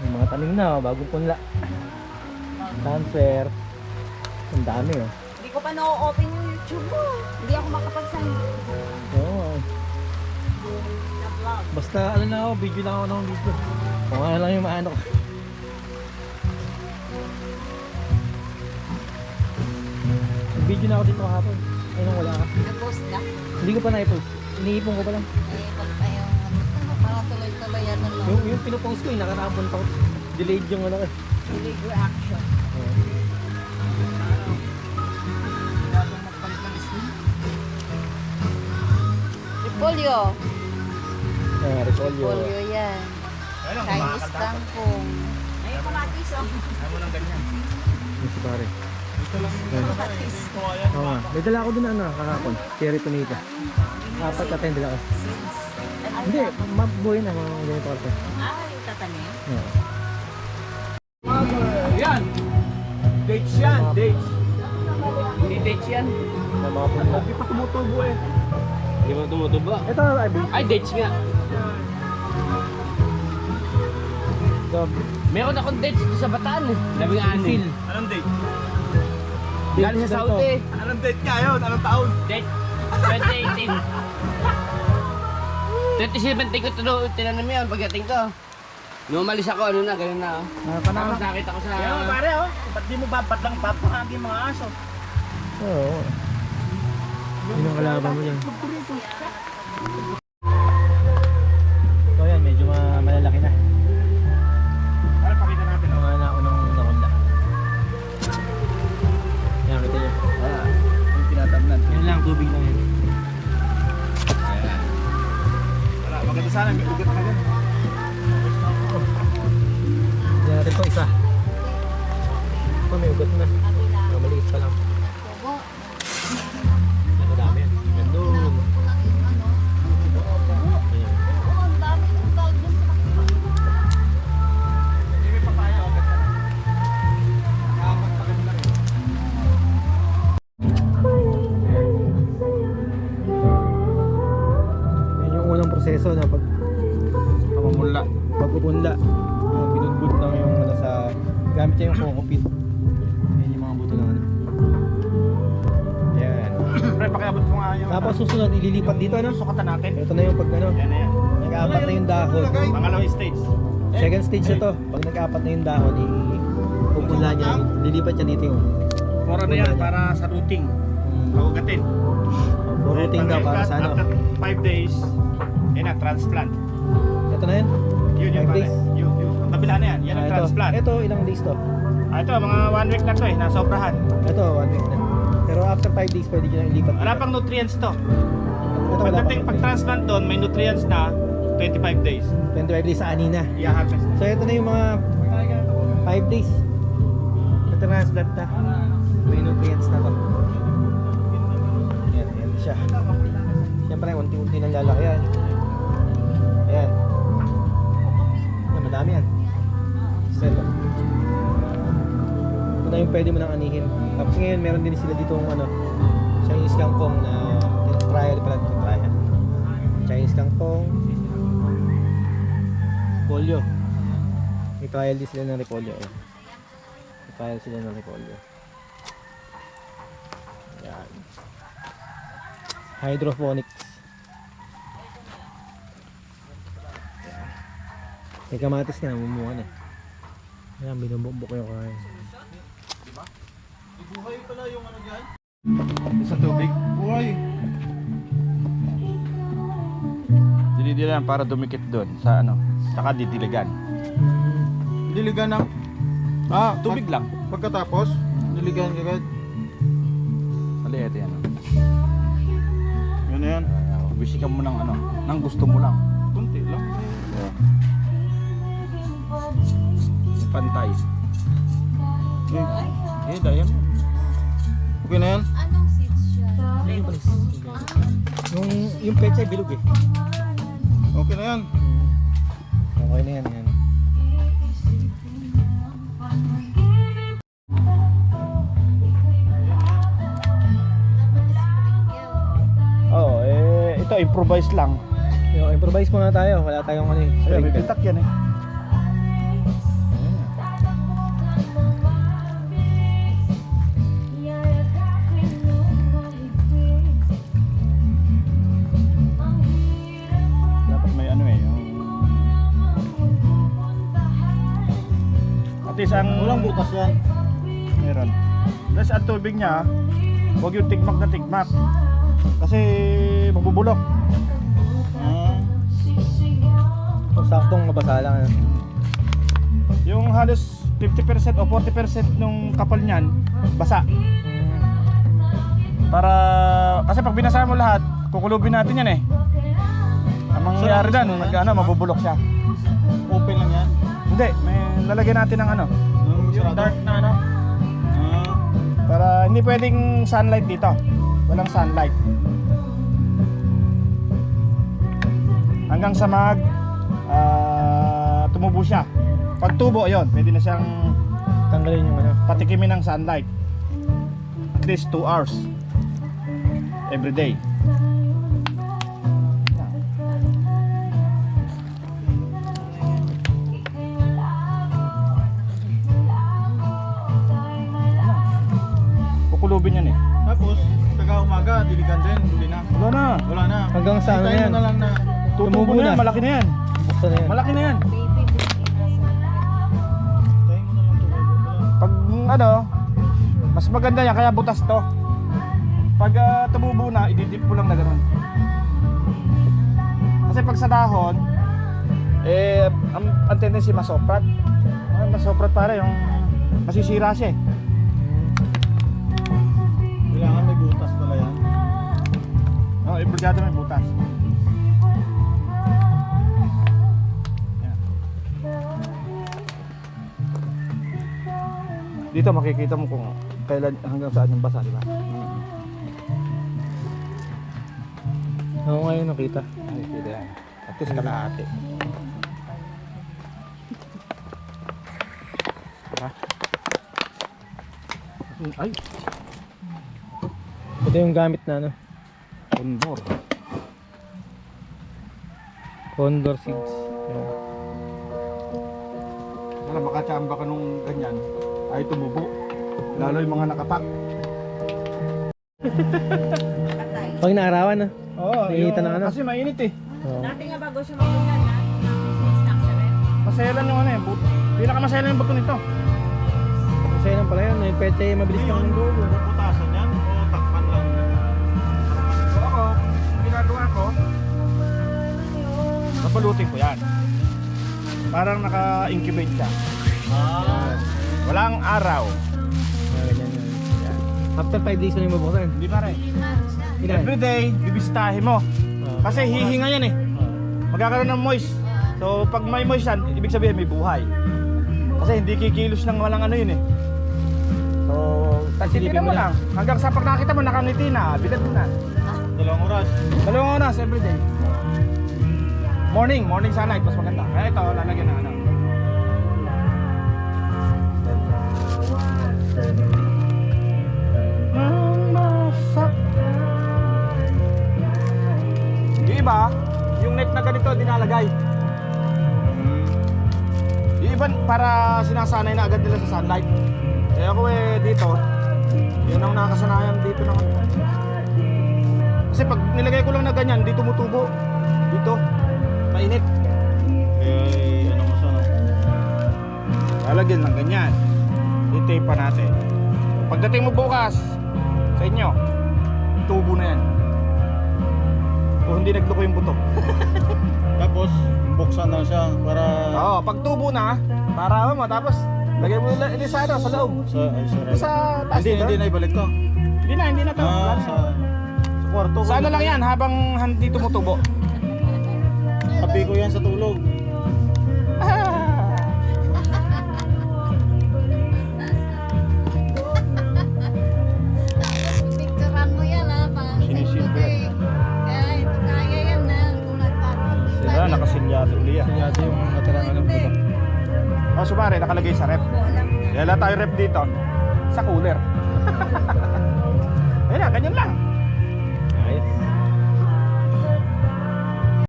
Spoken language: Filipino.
May mga tanim na, bagong punla. Transfer. Ang dami oh. Hindi ko pa na-open yung YouTube mo. Hindi ako makapag-sign. Oo. Basta ano na ako, video lang ako ng video. Kung ano lang yung maano ko. Video na ako dito kahapon. Ay nang wala ka. Nag-post ka? Hindi ko pa na-post. Iniipon ko pa lang. Eh, pag yung parang tuloy-tuloy yan lang. Yung pinupost ko, nakarampon pa ko. Delayed yung ano ko. Delayed reaction. Repolyo. Repolyo. Repolyo yan. Chinese kangkong. Ay, kamatis oh. Ano lang ganyan? Yung si pare. Ito lang Kamatis. Oo nga. May dala ako din ano, kahapon. Cherry tomato. Apat na tayo dala ko. Hindi, mabuhay na mga ganito kasi. Ay, tatanim. Oo. yan! Dates yan, dates. Hindi dates yan. Na mga punla. Hindi pa tumutubo eh. Hindi mo tumutubo. Ito, ay, Ay, dates nga. Meron akong dates dito sa Bataan eh. Labing anim. Anong date? Galing sa Saudi. Anong date nga yun? Anong taon? Date 2018. 2017 ko tinanong yan pagdating ko. Nung umalis ako, ano na, ganun na. Tapos nakita ko sa... Kaya pare oh, ba't di mo babat lang papahagi mga aso? Oo. Yun ang kalaban mo dyan. So yan, medyo malalaki na. Para pakita natin oh. Mga naunang nakunla. Yan, kita nyo. Yung tinatamnan. Yan lang, tubig lang yan. Wala, maganda sana, may ugat na yan. Yan natin po isa. Ito may ugat na. Maliit pa lang. Yan, madami yan. Gandun. Ayan. Hindi may papaya, ugat na. Nakapagpaganda lang. Yan yung unang proseso na Pamamula. pag-upunla. Binudbud lang yung ano sa gamit niya yung kokopit. Yan yung mga buto ng ano. Yan. Pre, pakiabot mo nga yung... Tapos susunod ililipat dito ano. Sukatan natin. Ito na yung pag ano, Yan na yan. nag-apat na yung dahon. Pangalawang stage. Second stage na to. Pag nag-apat na yung dahon, ipupunla niya, lilipat niya dito yung Mora na yan para sa routing. Paugatin. routing daw para sa ano. After 5 days, yun na, transplant. Ito na yun. Yun yung 5 pala. days. Yung kabila na yan, yan ang transplant. Ito ilang days to? Ito, mga 1 week na to eh, nasa oprahan. Ito 1 week na. Pero after 5 days pwede nyo na ilipat. Wala pang nutrients to. Ito wala Pagdating pang- pag-transplant doon, may nutrients na 25 days. 25 days sa anina. I-harvest. So ito na yung mga 5 days na transplant na. May nutrients na to. Yan, yan siya. Siyempre unti-unti nang lalaki yan. Ayan. Yan, madami yan. So ito. Ito na yung pwede mo nang anihin. Tapos ngayon meron din sila dito ano, Chinese kangkong na trial pala ito. Trial. Chinese kangkong. Repolyo. May trial din sila ng repolyo. Eh. May trial sila ng repolyo. Yan. Hydroponics. Yan. May kamatis nga, mumuha na. Ayan, binubumbok yung kain. Buhay pala yung ano dyan? Sa tubig? Buhay. Dinidilan para dumikit doon sa ano, saka didiligan. Diligan ng Tubig lang. pagkatapos, diligan agad. Maliit yan. Yun na yan. Bisikan mo ng ano, ng gusto mo lang. Kunti lang. Pantay. Daya mo. Okay na yan? Anong seeds siya? Yung pecha ay bilog eh. Okay na yan. Okay na yan. Yan. Oh, ito improvise lang. Yung improvise muna tayo. Wala tayong ano eh. Ay, may sprinkle. pitak yan eh. least ang... Walang butas yan. Meron. Tapos ang tubig niya, huwag yung tigmak na tigmak. Kasi mabubulok. Ah, Kung saktong mabasa lang. Ano. Yung halos 50% o 40% nung kapal niyan, basa. Para, kasi pag binasa mo lahat, kukulubin natin yan eh. Ang mangyayari So, doon, yan, mabubulok siya. open lang yan. Hindi, may lalagyan natin ng ano, Yung yung sarado. dark na ano. Ah, Para hindi pwedeng sunlight dito. Walang sunlight. Hanggang sa tumubo siya. Pag tubo, yun, pwede na siyang Tanggalin yung ano. patikimin ng sunlight. At least 2 hours. Every day. Kukulubin yan eh. tapos, taga umaga, diligan din, hindi na. Wala na. Wala na. Hanggang sa ano Hintayin yan? mo na lang na. Tutubo na yan, malaki na yan. Buksan na yan. Malaki na yan. Hintayin mo na lang tumubo. Pag ano, mas maganda yan, kaya butas to. Pag tumubo na, ididip mo lang na gano'n. Kasi pag sa dahon, ang tendency masoprat. Masoprat para yung masisira siya eh. Kailangan may butas pala yan. Ibigado may butas. Yan. Dito makikita mo kung kailan hanggang saan yung basa, di ba? Oo, ngayon nakita. Makikita yan. At least kalahati. Diba? Ay, Ito yung gamit na ano. condor. Condor seeds. Ayan. Wala, makachamba ka nung ganyan, ay tumubo. Lalo yung mga nakapak. Pag naarawan, Oo, nakikita ng ano? Kasi mainit eh. Oo. Dati nga bago siya magulan na, snack sa rin. Maselan yung ano eh. Pinakamaselan yung buto nito. Masaya lang pala yun. May petsa mabilis kang dulo. Butasan yan o takpan lang. So ako, ginagawa ko, nabalutin ko yan. Parang naka-incubate siya. Ah, Walang araw. Ganyan yan. Yan. After 5 days na yung mabuksan. Hindi pare. Ilan? Everyday, bibisitahin mo. Kasi hihinga yan eh. Magkakaroon ng moist. So pag may moist yan, ibig sabihin may buhay. Kasi hindi kikilos ng walang ano yun eh. So, Silipin tasitin mo mo lang. Hanggang sa pag nakita mo, nakangiti na, bilad mo na. 2 oras. 2 oras everyday. Morning sunlight, mas maganda. Kaya ito, lalagyan na ano. Yung iba, yung net na ganito dinalagay. Yung iba para sinasanay na agad nila sa sunlight. Kaya ako dito, yun ang nakasanayan dito ng ano. Kasi pag nilagay ko lang na ganyan, di tumutubo. Dito, mainit. Eh, ano mo sa... Lalagyan lang ganyan. I-tape pa natin. Pagdating mo bukas sa inyo, tubo na yan. Kung hindi nagloko yung buto. Tapos, buksan na siya para... Oo, pag tubo na, para mo, tapos lagay mo ulit sa ano, sa loob. Sa taas Hindi, dito. hindi na ibalik to. Hindi na to. Wala Ah, na. sa kwarto. Sa ano lang yan, habang hindi tumutubo. Tabi ko yan sa tulog. Picturean mo yan ha, para sa Sinisilip yan. Kaya ito kaya yan na, kung nagpapagod. Sila, nakasilyado uli yan. Sinyado yung natirang ano buto. Oh, sumari, nakalagay sa rep. Kaya tayo rep dito, sa cooler. Ayun na, ganyan lang.